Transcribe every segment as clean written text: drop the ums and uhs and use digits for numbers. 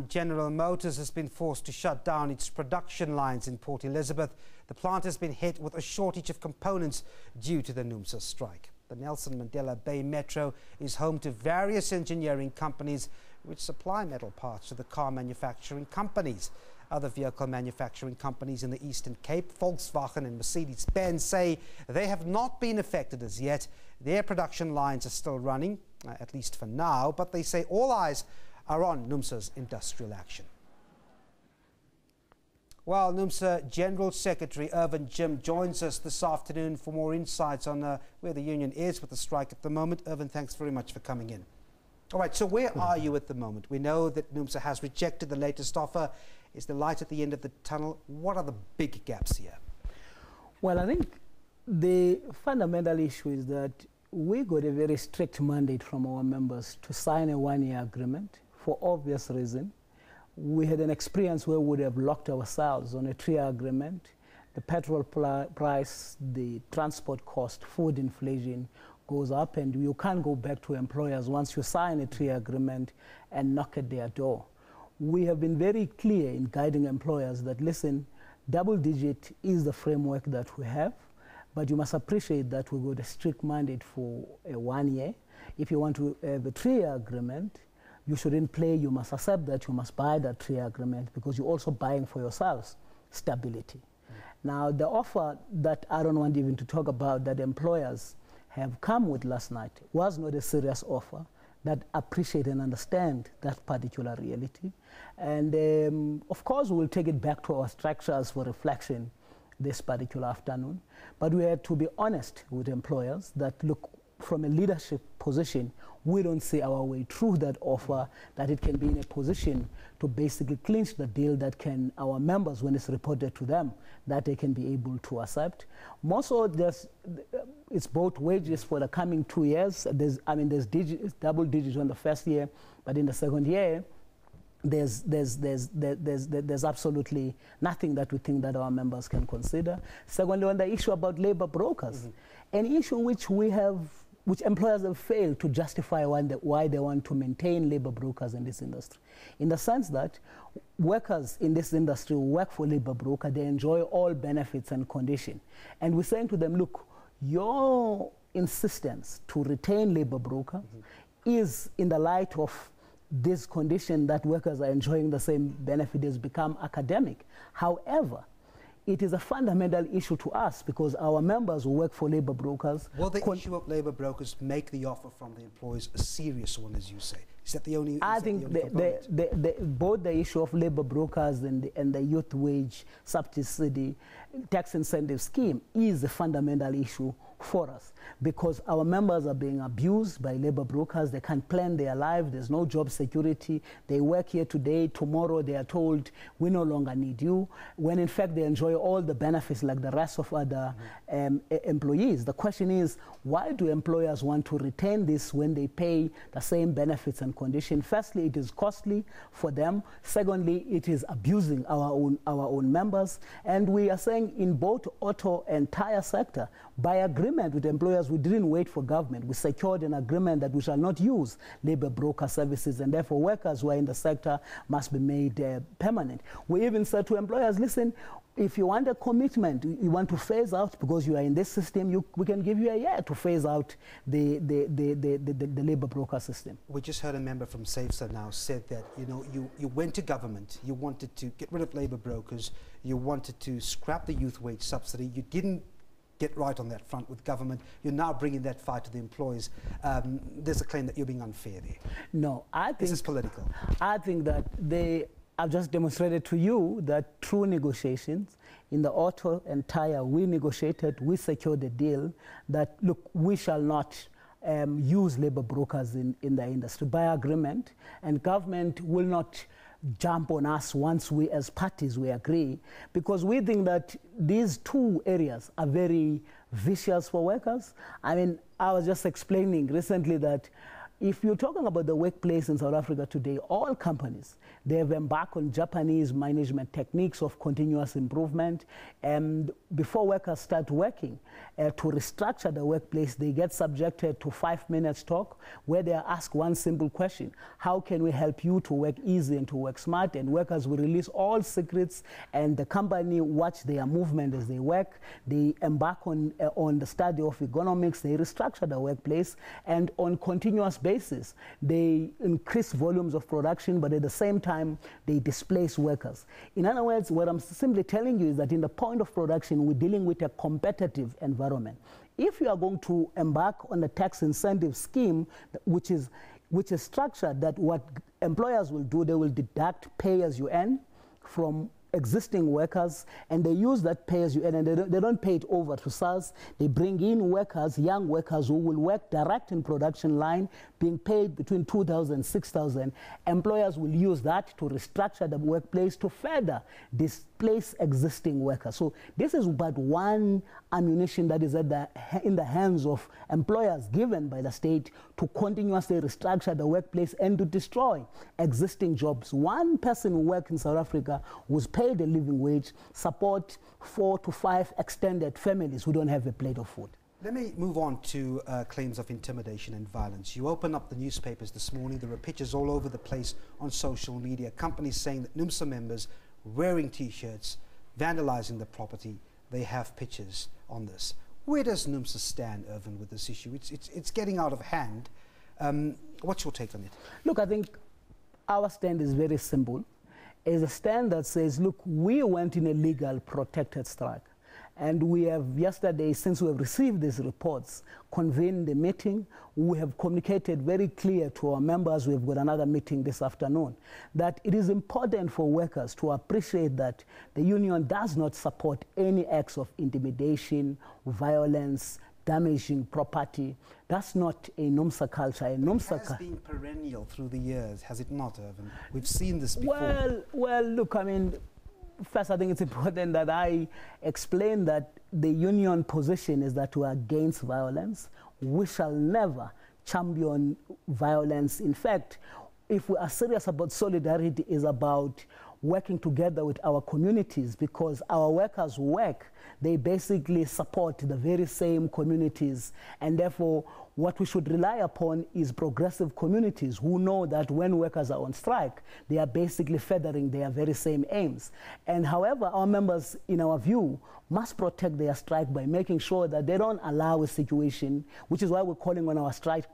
General Motors has been forced to shut down its production lines in Port Elizabeth. The plant has been hit with a shortage of components due to the Numsa strike. The Nelson Mandela Bay Metro is home to various engineering companies which supply metal parts to the car manufacturing companies. Other vehicle manufacturing companies in the Eastern Cape, Volkswagen and Mercedes-Benz, say they have not been affected as yet. Their production lines are still running, at least for now, but they say all eyes are on Numsa's industrial action. Well, Numsa General Secretary Irvin Jim joins us this afternoon for more insights on where the union is with the strike at the moment. Irvin, thanks very much for coming in. All right, so where are you at the moment? We know that Numsa has rejected the latest offer. Is the light at the end of the tunnel? What are the big gaps here? Well, I think the fundamental issue is that we got a very strict mandate from our members to sign a one-year agreement for obvious reason. We had an experience where we would have locked ourselves on a 3-year agreement. The petrol price, the transport cost, food inflation goes up, and you can't go back to employers once you sign a 3-year agreement and knock at their door. We have been very clear in guiding employers that, listen, double-digit is the framework that we have, but you must appreciate that we got a strict mandate for a 1 year. If you want to have a 3-year agreement, you shouldn't play, you must accept that you must buy that 3-year agreement because you're also buying for yourselves stability. Now, the offer that I don't want even to talk about that employers have come with last night was not a serious offer that appreciate and understand that particular reality. And of course, we'll take it back to our structures for reflection this particular afternoon. But we had to be honest with employers that, look, from a leadership position, we don't see our way through that offer, that it can be in a position to basically clinch the deal that can, our members, when it's reported to them, that they can be able to accept. More so, it's both wages for the coming 2 years. There's double digits on the first year, but in the second year, there's absolutely nothing that we think that our members can consider. Secondly, on the issue about labor brokers, an issue which employers have failed to justify why they want to maintain labor brokers in this industry. In the sense that workers in this industry who work for labor broker, they enjoy all benefits and conditions. And we're saying to them, look, your insistence to retain labor broker is in the light of this condition that workers are enjoying the same benefit has become academic. However, it is a fundamental issue to us because our members who work for labor brokers... Will the issue of labor brokers make the offer from the employers a serious one, as you say? Is that the only... I think both the issue of labor brokers and the youth wage subsidy tax incentive scheme is a fundamental issue for us because our members are being abused by labor brokers. They can't plan their life. There's no job security. They work here today. Tomorrow they are told, we no longer need you, when in fact they enjoy all the benefits like the rest of other employees. The question is, why do employers want to retain this when they pay the same benefits and conditions? Firstly, it is costly for them. Secondly, it is abusing our own members. And we are saying in both auto and tire sector, by agreement with employers, we didn't wait for government. We secured an agreement that we shall not use labor broker services, and therefore workers who are in the sector must be made permanent. We even said to employers, listen, if you want a commitment, you want to phase out because you are in this system, we can give you a year to phase out the labor broker system. We just heard a member from SABC now said that, you went to government, you wanted to get rid of labor brokers, you wanted to scrap the youth wage subsidy, you didn't get right on that front with government. You're now bringing that fight to the employees. There's a claim that you're being unfair there. No, I think... This is political. I think that I've just demonstrated to you that through negotiations, in the auto and tire, we negotiated, we secured a deal that, look, we shall not use labor brokers in the industry by agreement, and government will not jump on us once we as parties we agree, because we think that these two areas are very vicious for workers. I mean, I was just explaining recently that if you're talking about the workplace in South Africa today, all companies, they have embarked on Japanese management techniques of continuous improvement. And before workers start working, to restructure the workplace, they get subjected to 5 minutes talk where they are asked one simple question: how can we help you to work easy and to work smart? And workers will release all secrets, and the company watch their movement as they work. They embark on the study of economics. They restructure the workplace, and on continuous basis, they increase volumes of production, but at the same time, they displace workers. In other words, what I'm simply telling you is that in the point of production, we're dealing with a competitive environment. If you are going to embark on a tax incentive scheme, which is structured that what employers will do, they will deduct pay as you earn from existing workers, and they use that pay as you earn, and they don't pay it over to SARS. They bring in workers, young workers who will work direct in production line, being paid between 2,000 and 6,000. Employers will use that to restructure the workplace to further displace existing workers. So this is but one ammunition that is in the hands of employers given by the state to continuously restructure the workplace and to destroy existing jobs. One person who works in South Africa was paid a living wage, support 4 to 5 extended families who don't have a plate of food. Let me move on to claims of intimidation and violence. You open up the newspapers this morning, there are pictures all over the place on social media, companies saying that Numsa members wearing T-shirts, vandalizing the property. They have pictures on this. Where does Numsa stand, Irvin, with this issue? It's getting out of hand. What's your take on it? Look, I think our stand is very simple. It's a stand that says, look, we went in a legal protected strike. And we have yesterday, since we have received these reports, convened a meeting. We have communicated very clear to our members, we've got another meeting this afternoon, that it is important for workers to appreciate that the union does not support any acts of intimidation, violence, damaging property. That's not a Numsa culture. A Numsa it has been perennial through the years, has it not, Irvin? We've seen this before. Well, look, I mean, first, I think it's important that I explain that the union position is that we are against violence. We shall never champion violence. In fact, if we are serious about solidarity, is about working together with our communities, because our workers work, they basically support the very same communities, and therefore what we should rely upon is progressive communities who know that when workers are on strike, they are basically furthering their very same aims. And however, our members, in our view, must protect their strike by making sure that they don't allow a situation, which is why we're calling on our strike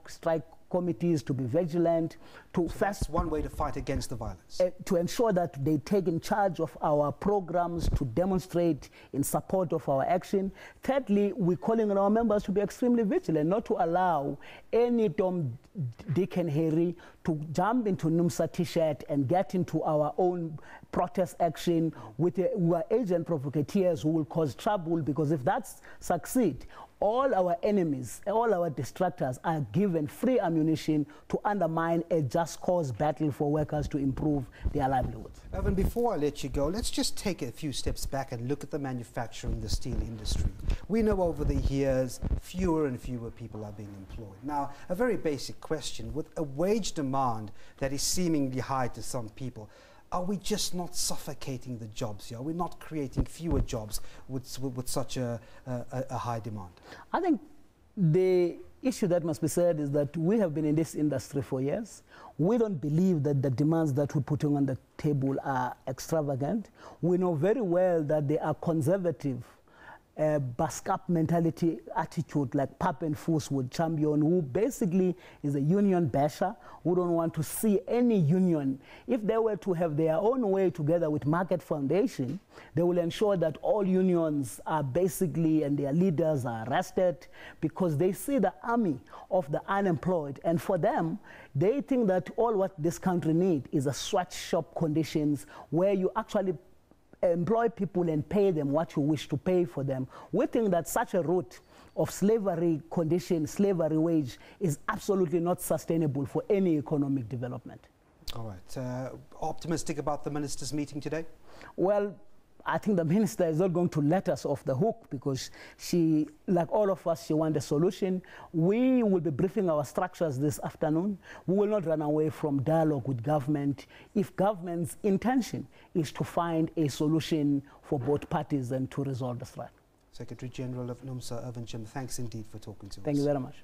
committees to be vigilant, to that's one way to fight against the violence. To ensure that they take in charge of our programs, to demonstrate in support of our action. Thirdly, we're calling on our members to be extremely vigilant, not to allow any Tom, Dick and Harry to jump into Numsa T-shirt and get into our own protest action with who are agent provocateurs who will cause trouble, because if that succeeds, all our enemies, all our distractors are given free ammunition to undermine a just cause battle for workers to improve their livelihoods. Irvin, before I let you go, let's just take a few steps back and look at the manufacturing, the steel industry. We know over the years, fewer and fewer people are being employed. Now, a very basic question, with a wage demand that is seemingly high to some people, are we just not suffocating the jobs here? Are we not creating fewer jobs with such a high demand? I think the issue that must be said is that we have been in this industry for years. We don't believe that the demands that we're putting on the table are extravagant. We know very well that they are conservative, bask-up mentality attitude like Pap and Foos would champion, who basically is a union basher, who don't want to see any union. If they were to have their own way together with Market Foundation, they will ensure that all unions are basically, and their leaders are arrested, because they see the army of the unemployed. And for them, they think that all what this country needs is a sweatshop conditions where you actually employ people and pay them what you wish to pay for them. We think that such a route of slavery condition, slavery wage, is absolutely not sustainable for any economic development. All right. Optimistic about the ministers' meeting today? Well, I think the minister is not going to let us off the hook, because she, like all of us, she wants a solution. We will be briefing our structures this afternoon. We will not run away from dialogue with government if government's intention is to find a solution for both parties and to resolve the strike. Secretary General of Numsa, Irvin Jim, thanks indeed for talking to us. Thank you very much.